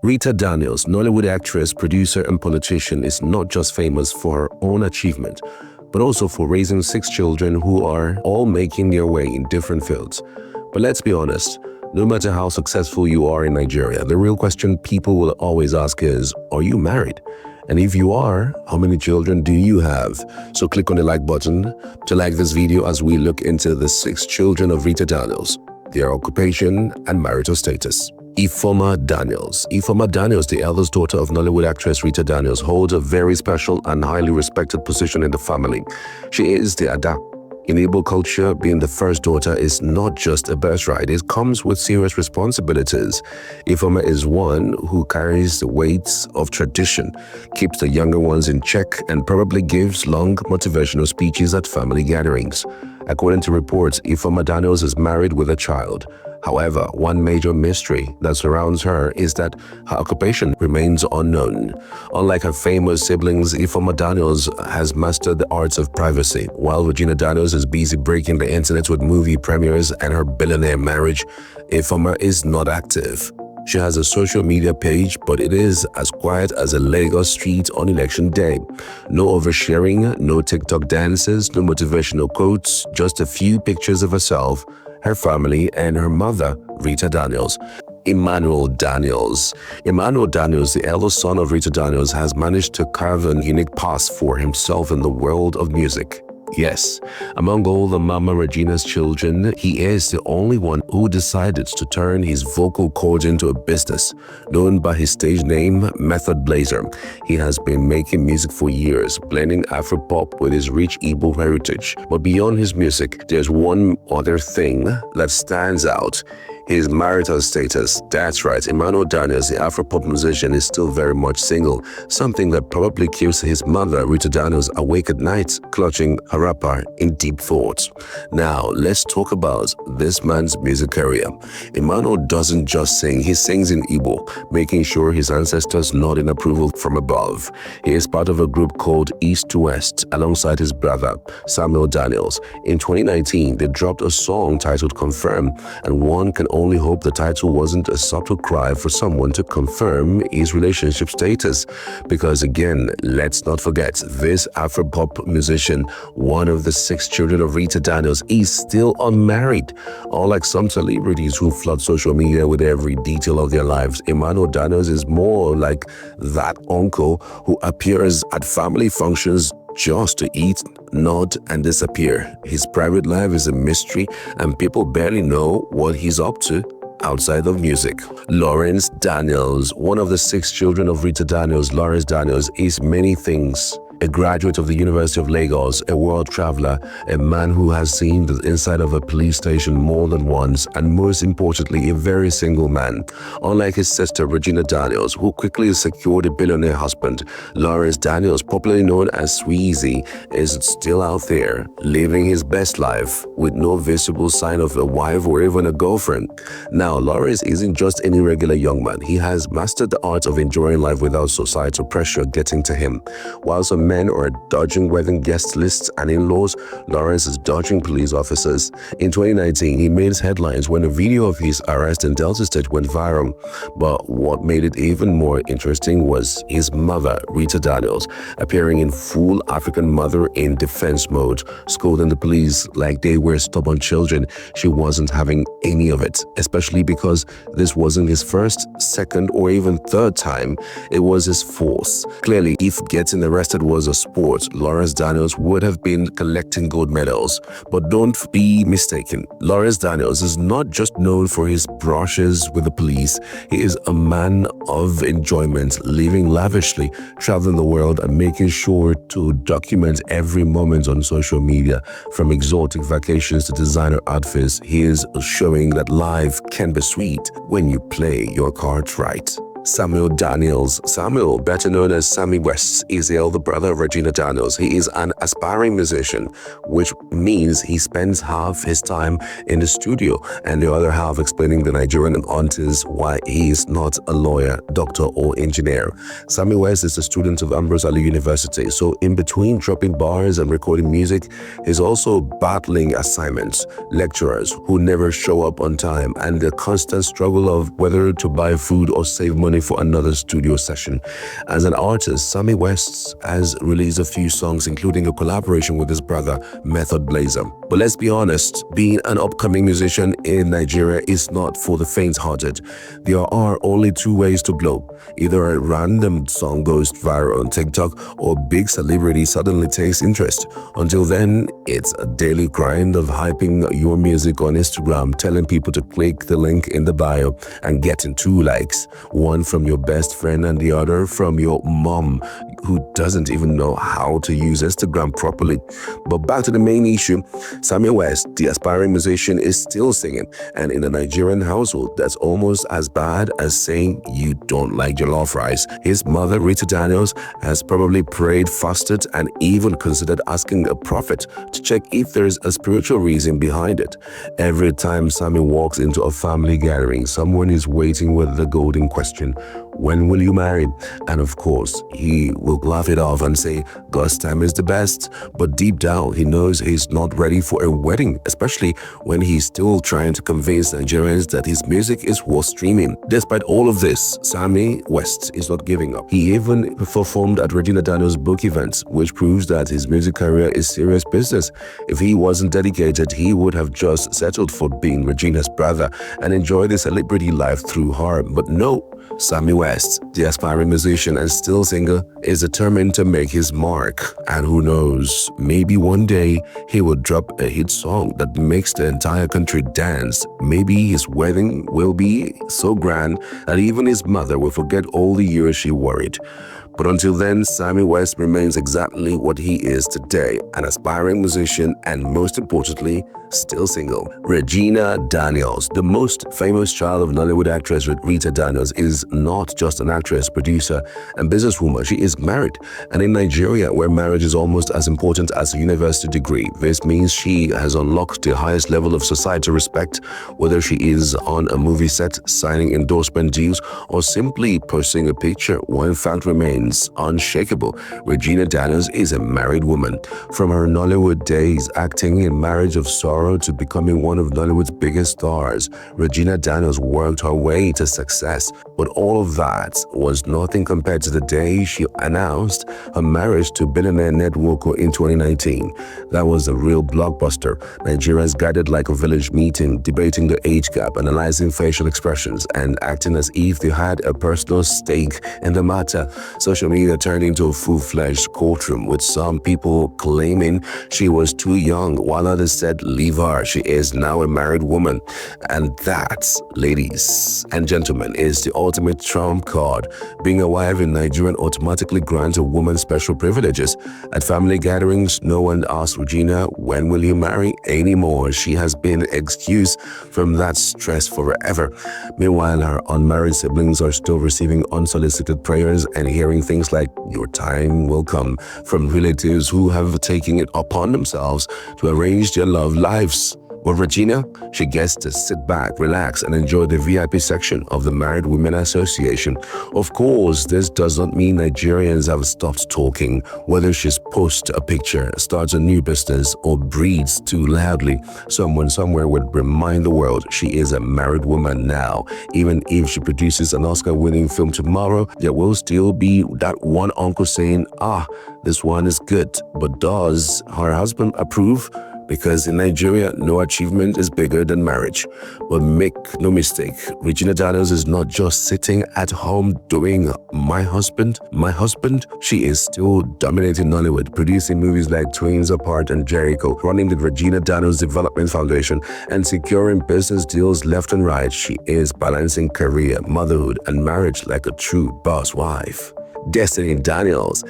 Rita Daniels, Nollywood actress, producer, and politician, is not just famous for her own achievement, but also for raising 6 children who are all making their way in different fields. But let's be honest, no matter how successful you are in Nigeria, the real question people will always ask is, are you married? And if you are, how many children do you have? So click on the like button to like this video as we look into the 6 children of Rita Daniels, their occupation and marital status. Ifeoma Daniels. Ifeoma Daniels, the eldest daughter of Nollywood actress Rita Daniels, holds a very special and highly respected position in the family. She is the Ada. In Igbo culture, being the first daughter is not just a birthright, it comes with serious responsibilities. Ifeoma is one who carries the weights of tradition, keeps the younger ones in check, and probably gives long motivational speeches at family gatherings. According to reports, Ifeoma Daniels is married with a child. However, one major mystery that surrounds her is that her occupation remains unknown. Unlike her famous siblings, Ifeoma Daniels has mastered the arts of privacy. While Regina Daniels is busy breaking the internet with movie premieres and her billionaire marriage, Ifeoma is not active. She has a social media page, but it is as quiet as a Lagos street on election day. No oversharing, no TikTok dances, no motivational quotes, just a few pictures of herself, her family, and her mother, Rita Daniels. Emmanuel Daniels. Emmanuel Daniels, the eldest son of Rita Daniels, has managed to carve a unique path for himself in the world of music. Yes, among all the Mama Regina's children, he is the only one who decided to turn his vocal cords into a business. Known by his stage name, Method Blazer, he has been making music for years, blending Afro-pop with his rich Igbo heritage. But beyond his music, there's one other thing that stands out. His marital status. That's right, Emmanuel Daniels, the Afro-pop musician, is still very much single, something that probably keeps his mother, Rita Daniels, awake at night, clutching her rapper in deep thoughts. Now, let's talk about this man's music career. Emmanuel doesn't just sing, he sings in Igbo, making sure his ancestors nod in approval from above. He is part of a group called East to West, alongside his brother, Samuel Daniels. In 2019, they dropped a song titled Confirm, and one can only hope the title wasn't a subtle cry for someone to confirm his relationship status. Because again, let's not forget, this Afro-pop musician, one of the 6 children of Rita Daniels, is still unmarried. Unlike some celebrities who flood social media with every detail of their lives, Emmanuel Daniels is more like that uncle who appears at family functions just to eat, nod, and disappear. His private life is a mystery, and people barely know what he's up to outside of music. Lawrence Daniels. One of the 6 children of Rita Daniels, Lawrence Daniels, is many things. A graduate of the University of Lagos, a world traveler, a man who has seen the inside of a police station more than once, and most importantly, a very single man. Unlike his sister Regina Daniels, who quickly secured a billionaire husband, Lawrence Daniels, popularly known as Sweezy, is still out there, living his best life with no visible sign of a wife or even a girlfriend. Now, Lawrence isn't just any regular young man. He has mastered the art of enjoying life without societal pressure getting to him. While some men are dodging wedding guest lists and in-laws, Lawrence is dodging police officers. In 2019, he made headlines when a video of his arrest in Delta State went viral. But what made it even more interesting was his mother, Rita Daniels, appearing in full African mother in defense mode, scolding the police like they were stubborn children. She wasn't having any of it, especially because this wasn't his first, second, or even third time. It was his fourth. Clearly, if getting arrested was a sport, Lawrence Daniels would have been collecting gold medals. But don't be mistaken, Lawrence Daniels is not just known for his brushes with the police. He is a man of enjoyment, living lavishly, traveling the world, and making sure to document every moment on social media. From exotic vacations to designer outfits, he is showing that life can be sweet when you play your cards right. Samuel Daniels. Samuel, better known as Sammy West, is the elder brother of Regina Daniels. He is an aspiring musician, which means he spends half his time in the studio and the other half explaining the Nigerian artists why he is not a lawyer, doctor, or engineer. Sammy West is a student of Ambrose Ali University, so in between dropping bars and recording music, he's also battling assignments, lecturers who never show up on time, and the constant struggle of whether to buy food or save money money for another studio session. As an artist, Sammy West has released a few songs, including a collaboration with his brother, Method Blazer. But let's be honest, being an upcoming musician in Nigeria is not for the faint-hearted. There are only two ways to blow. Either a random song goes viral on TikTok or big celebrity suddenly takes interest. Until then, it's a daily grind of hyping your music on Instagram, telling people to click the link in the bio and getting 2 likes, one from your best friend and the other from your mom who doesn't even know how to use Instagram properly. But back to the main issue, Sammy West, the aspiring musician, is still singing, and in a Nigerian household, that's almost as bad as saying you don't like jollof rice. His mother, Rita Daniels, has probably prayed, fasted, and even considered asking a prophet to check if there's a spiritual reason behind it. Every time Sammy walks into a family gathering, someone is waiting with the golden question, when will you marry? And of course, he will laugh it off and say, God's time is the best. But deep down, he knows he's not ready for a wedding, especially when he's still trying to convince Nigerians that his music is worth streaming. Despite all of this, Sammy West is not giving up. He even performed at Regina Daniels' book events, which proves that his music career is serious business. If he wasn't dedicated, he would have just settled for being Regina's brother and enjoy the celebrity life through her. But no, Sammy West, the aspiring musician and still singer, is determined to make his mark. And who knows, maybe one day he will drop a hit song that makes the entire country dance. Maybe his wedding will be so grand that even his mother will forget all the years she worried. But until then, Sammy West remains exactly what he is today, an aspiring musician and, most importantly, still single. Regina Daniels, the most famous child of Nollywood actress Rita Daniels, is not just an actress, producer, and businesswoman. She is married. And in Nigeria, where marriage is almost as important as a university degree, this means she has unlocked the highest level of societal respect, whether she is on a movie set, signing endorsement deals, or simply posting a picture. One fact remains unshakable: Regina Daniels is a married woman. From her Nollywood days acting in Marriage of Sorrow to becoming one of Nollywood's biggest stars, Regina Daniels worked her way to success. But all of that was nothing compared to the day she announced her marriage to billionaire Ned Nwoko in 2019. That was a real blockbuster. Nigerians gathered like a village meeting, debating the age gap, analyzing facial expressions, and acting as if they had a personal stake in the matter. Social media turned into a full-fledged courtroom, with some people claiming she was too young, while others said, leave her, she is now a married woman. And that, ladies and gentlemen, is the ultimate trump card. Being a wife in Nigeria automatically grants a woman special privileges. At family gatherings, no one asks Regina, when will you marry, anymore. She has been excused from that stress forever. Meanwhile, her unmarried siblings are still receiving unsolicited prayers and hearing things like, your time will come, from relatives who have taken it upon themselves to arrange their love lives. But Regina, she gets to sit back, relax, and enjoy the VIP section of the Married Women Association. Of course, this does not mean Nigerians have stopped talking. Whether she's posts a picture, starts a new business, or breathes too loudly, someone somewhere would remind the world she is a married woman now. Even if she produces an Oscar-winning film tomorrow, there will still be that one uncle saying, this one is good. But does her husband approve? Because in Nigeria, no achievement is bigger than marriage. But make no mistake, Regina Daniels is not just sitting at home doing my husband. She is still dominating Nollywood, producing movies like Twins Apart and Jericho, running the Regina Daniels Development Foundation, and securing business deals left and right. She is balancing career, motherhood, and marriage like a true boss wife. Destiny Daniels,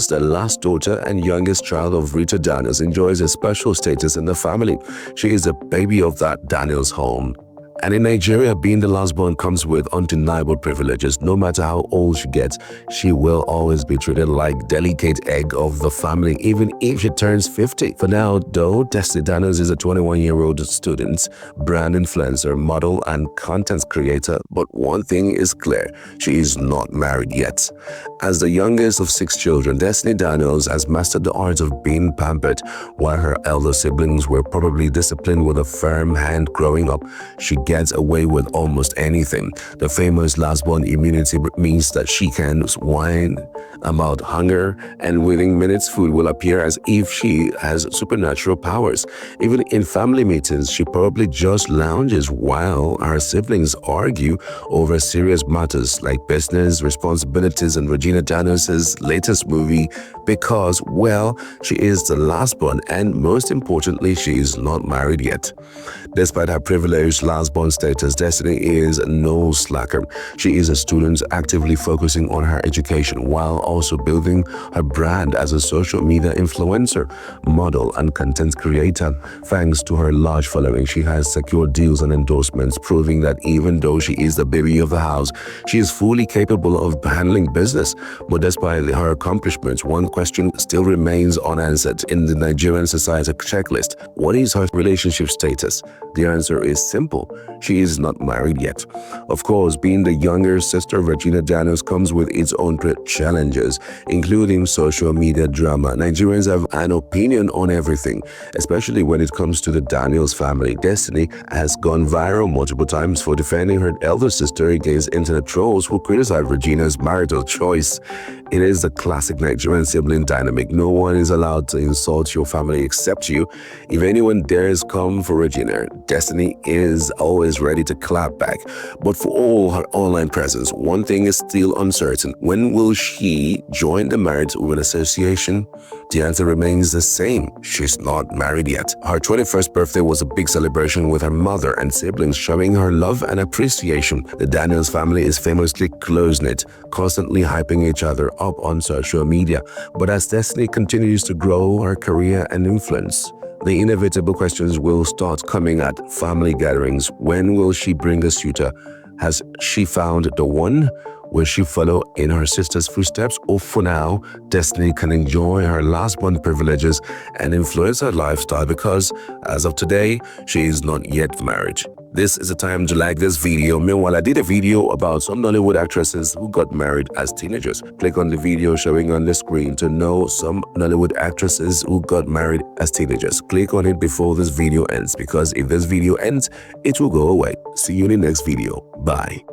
the last daughter and youngest child of Rita Daniels, enjoys a special status in the family. She is a baby of that Daniels home. And in Nigeria, being the last born comes with undeniable privileges. No matter how old she gets, she will always be treated like delicate egg of the family, even if she turns 50. For now, though, Destiny Daniels is a 21-year-old student, brand influencer, model, and content creator. But one thing is clear, she is not married yet. As the youngest of 6 children, Destiny Daniels has mastered the art of being pampered. While her elder siblings were probably disciplined with a firm hand growing up, she gets away with almost anything. The famous last-born immunity means that she can whine about hunger, and within minutes food will appear as if she has supernatural powers. Even in family meetings, she probably just lounges while her siblings argue over serious matters like business, responsibilities, and Regina Daniels' latest movie because, well, she is the last-born and most importantly, she is not married yet. Despite her privileged last-born status, Destiny is no slacker. She is a student actively focusing on her education while also building her brand as a social media influencer, model, and content creator. Thanks to her large following, she has secured deals and endorsements, proving that even though she is the baby of the house, she is fully capable of handling business. But despite her accomplishments, one question still remains unanswered in the Nigerian society checklist. What is her relationship status? The answer is simple. She is not married yet. Of course, being the younger sister of Regina Daniels comes with its own challenges, including social media drama. Nigerians have an opinion on everything, especially when it comes to the Daniels family. Destiny has gone viral multiple times for defending her elder sister against internet trolls who criticize Regina's marital choice. It is the classic Nigerian sibling dynamic. No one is allowed to insult your family except you. If anyone dares come for Regina, Destiny is always ready to clap back. But for all her online presence, one thing is still uncertain. When will she join the Married Women Association? The answer remains the same. She's not married yet. Her 21st birthday was a big celebration with her mother and siblings showing her love and appreciation. The Daniels family is famously close-knit, constantly hyping each other up on social media. But as Destiny continues to grow her career and influence, the inevitable questions will start coming at family gatherings. When will she bring a suitor? Has she found the one? Will she follow in her sister's footsteps? Or for now, Destiny can enjoy her last-born privileges and influence her lifestyle because, as of today, she is not yet married. This is the time to like this video. Meanwhile, I did a video about some Nollywood actresses who got married as teenagers. Click on the video showing on the screen to know some Nollywood actresses who got married as teenagers. Click on it before this video ends because if this video ends, it will go away. See you in the next video. Bye.